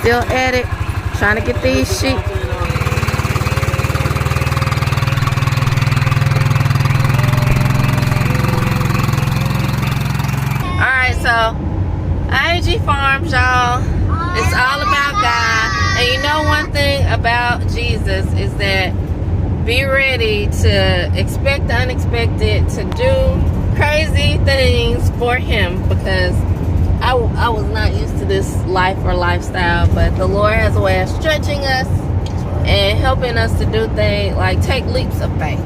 still at it, trying to get these sheep. Alright, so I.A.G Farms, y'all. It's all about God. And you know one thing about Jesus is that be ready to expect the unexpected, to do crazy things for him, because I was not used to this life or lifestyle, but the Lord has a way of stretching us and helping us to do things like take leaps of faith.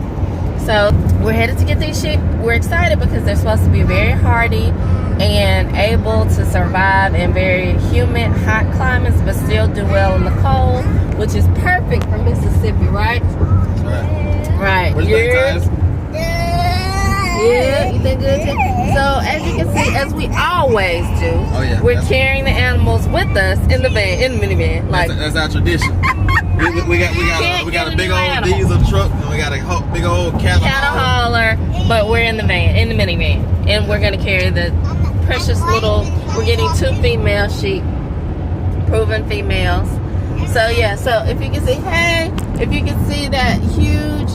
So we're headed to get these sheep. We're excited because they're supposed to be very hardy and able to survive in very humid, hot climates, but still do well in the cold, which is perfect for Mississippi, right? Right. Yeah, you think good too? So as you can see, as we always do, we're carrying the animals with us in the van, in the minivan. Like that's our tradition. we got a big old diesel truck, and we got a big old cattle hauler, but we're in the van, in the minivan, and we're gonna carry the precious little. We're getting 2 female sheep, proven females. So yeah, so if you can see, if you can see that huge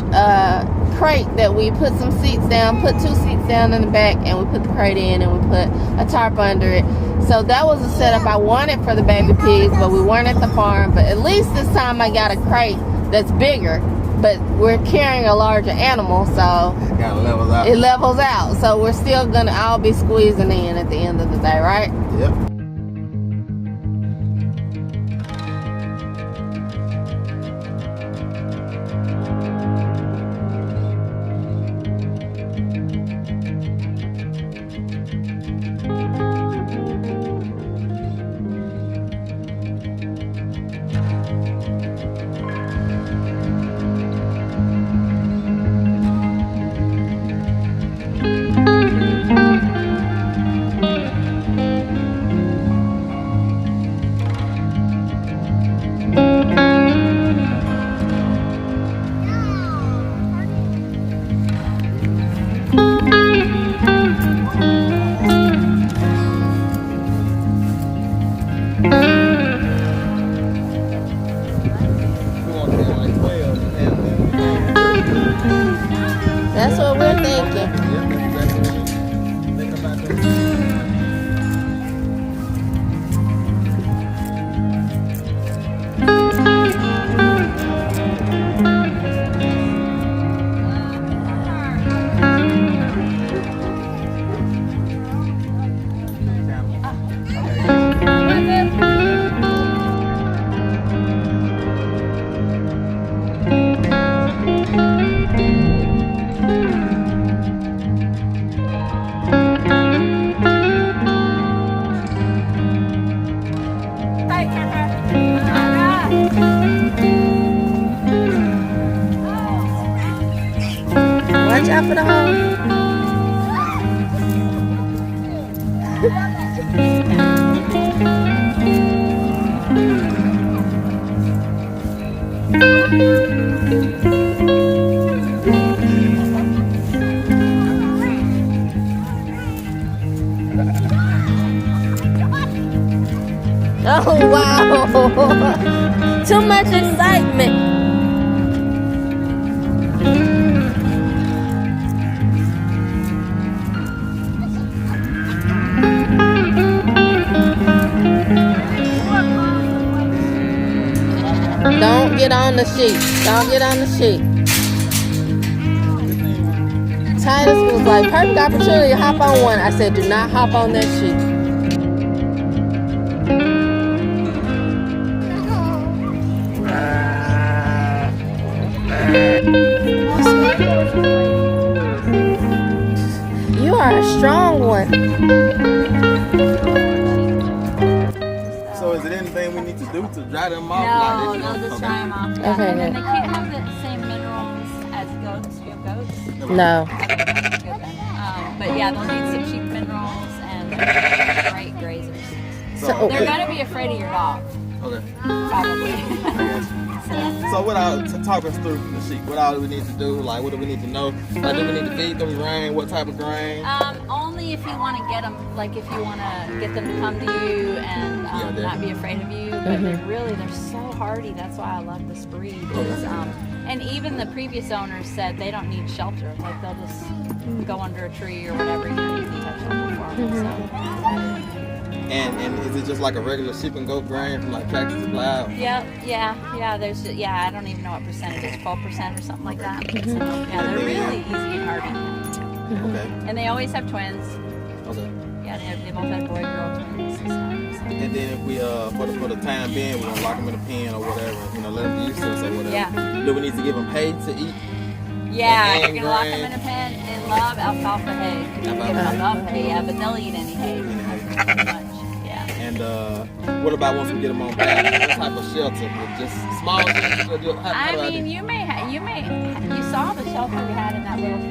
crate that we put some seats down, put 2 seats down in the back, and we put the crate in, and we put a tarp under it. So that was a setup I wanted for the baby pigs, but we weren't at the farm. But at least this time I got a crate that's bigger, but we're carrying a larger animal, so it levels out. So we're still gonna all be squeezing in at the end of the day, right? Yep. That's what we're thinking. Watch out for the hole. Oh wow! Too much excitement. Don't get on the sheep. Don't get on the sheep. Titus was like, perfect opportunity to hop on one. I said, do not hop on that sheep. You are a strong one. So is it anything we need to do to dry them off? No, just dry them off. Okay, And good. they can't have the same minerals as goats. Do you have goats? No. Okay, that's good then. But yeah, they'll need some sheep minerals and great grazers. So, They're gonna be afraid of your dog. Okay. Probably. So what talk us through the sheep? What all do we need to do? Like, what do we need to know? Like, do we need to feed them grain? What type of grain? Only if you want to get them, like if you want to get them to come to you and not be afraid of you. But they're so hardy. That's why I love this breed. And even the previous owners said they don't need shelter. Like they'll just go under a tree or whatever. You don't even touch shelter for them. So. And is it just like a regular sheep and goat grain from like Cactus Supply? Yeah. There's I don't even know what percentage it is, 12% or something like that. So, they're really easy and hardy. Okay. And they always have twins. Okay. Yeah, they both have boy-girl twins. So. And then if we for the time being, we're gonna lock them in a pen or whatever, let them use us or whatever. Yeah. Do we need to give them hay to eat? Yeah, you're gonna lock them in a pen. They love alfalfa hay. Give them enough hay, but they'll eat any hay. Pretty much. And what about once we get them on back? What type of shelter? Just small shelter? I mean, you saw the shelter we had in that little thing.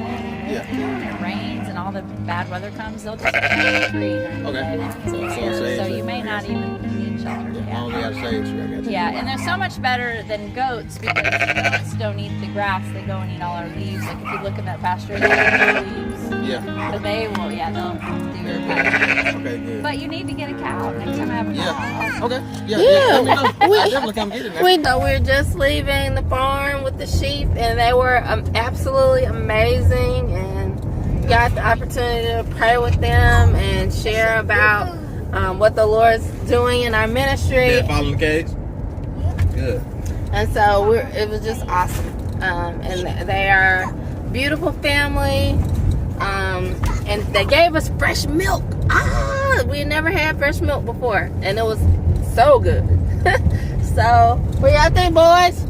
Yeah. When it rains and all the bad weather comes, they'll just get in the tree. Okay. So you may not even need shelter. I only got a shade tree, I got you. Yeah, and they're so much better than goats because goats don't eat the grass, they go and eat all our leaves. Like if you look at that pasture, they eat leaves. Yeah. But they will, they'll do your pasture. Okay, good. But you need to get a cow next time I have a cow. Okay. Yeah. Let me know. I'll definitely come get it now. We're just leaving the farm with the sheep, and they were absolutely amazing, and got the opportunity to pray with them and share about what the Lord's doing in our ministry. Yeah, following the cage. Good. And so it was just awesome. And they are beautiful family. And they gave us fresh milk. We never had fresh milk before, and it was so good. So what y'all think, boys?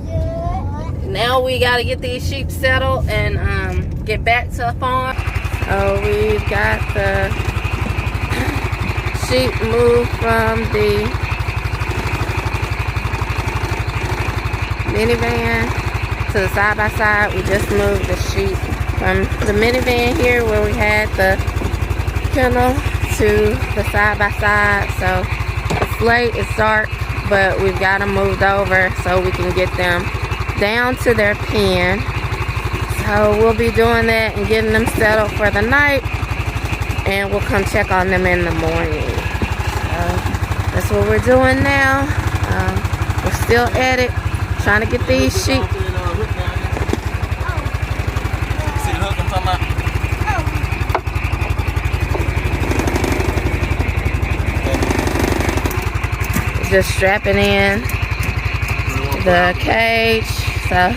Now we got to get these sheep settled and get back to the farm. So we've got the sheep moved from the minivan to the side-by-side. We just moved the sheep from the minivan here where we had the kennel to the side-by-side. So it's late, it's dark, but we've got them moved over so we can get them down to their pen. So we'll be doing that and getting them settled for the night, and we'll come check on them in the morning. So that's what we're doing now. We're still at it, trying to get these sheep. See the hook I'm talking about? Just strapping in the cage. So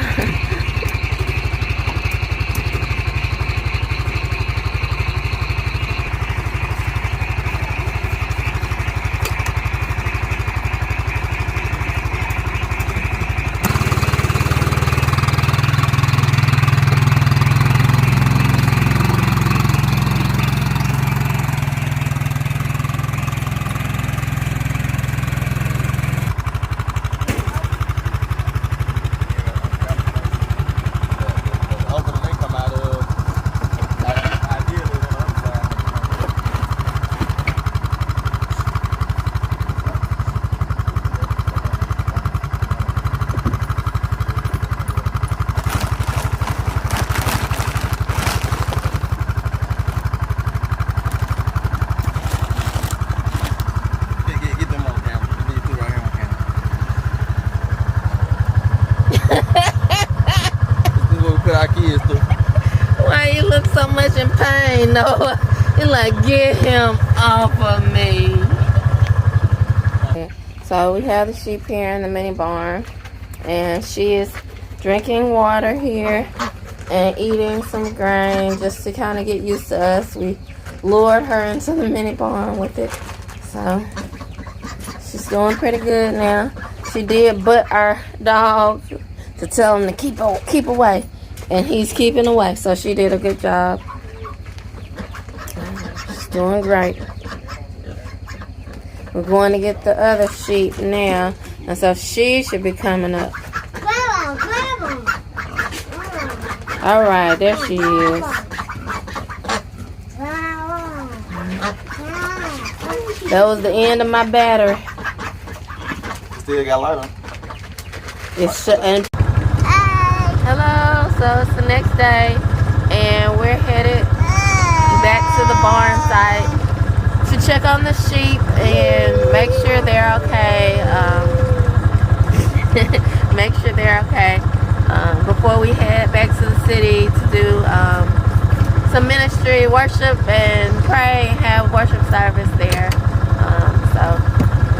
why you look so much in pain, Noah? You're like, get him off of me. So we have the sheep here in the mini barn, and she is drinking water here and eating some grain just to kind of get used to us. We lured her into the mini barn with it, so she's doing pretty good now. She did butt our dog to tell him to keep away, and he's keeping away, so she did a good job. She's doing great. We're going to get the other sheep now, and so she should be coming up. All right, there she is. That was the end of my battery. Still got light on. And hello, so it's the next day, and we're headed back to the barn site to check on the sheep and make sure they're okay. Make sure they're okay before we head back to the city to do some ministry, worship, and pray and have worship service there. So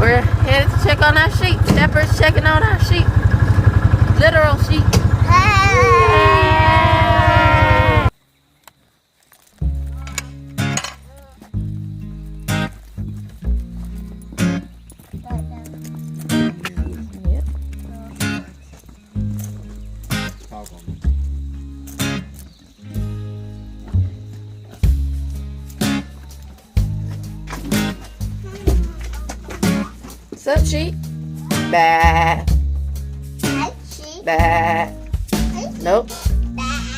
we're headed to check on our sheep. Shepherds checking on our sheep. Literal sheep. Hey. What's up, sheep? Bah. Bah. Nope.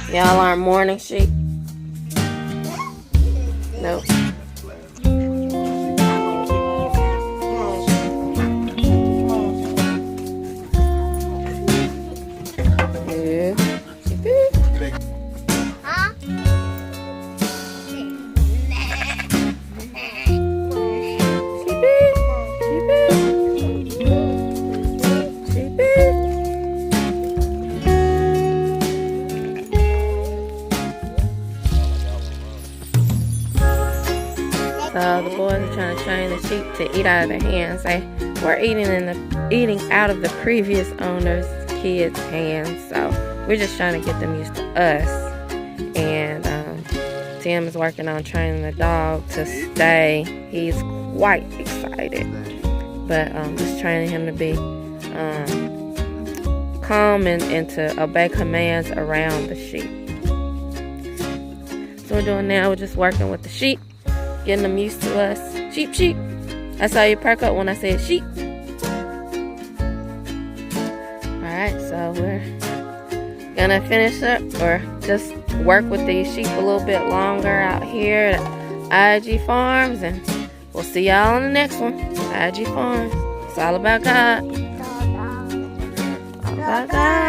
Y'all aren't morning sheep. Nope. Yeah. Huh? So the boys are trying to train the sheep to eat out of their hands. They were eating out of the previous owner's kids' hands. So we're just trying to get them used to us. And Tim is working on training the dog to stay. He's quite excited, but just training him to be calm and to obey commands around the sheep. So we're doing now, we're just working with the sheep, getting them used to us. Sheep, sheep. That's how you perk up when I say sheep. Alright, so we're gonna finish up or just work with these sheep a little bit longer out here at I.A.G Farms, and we'll see y'all on the next one. I.A.G Farms. It's all about God. All about God.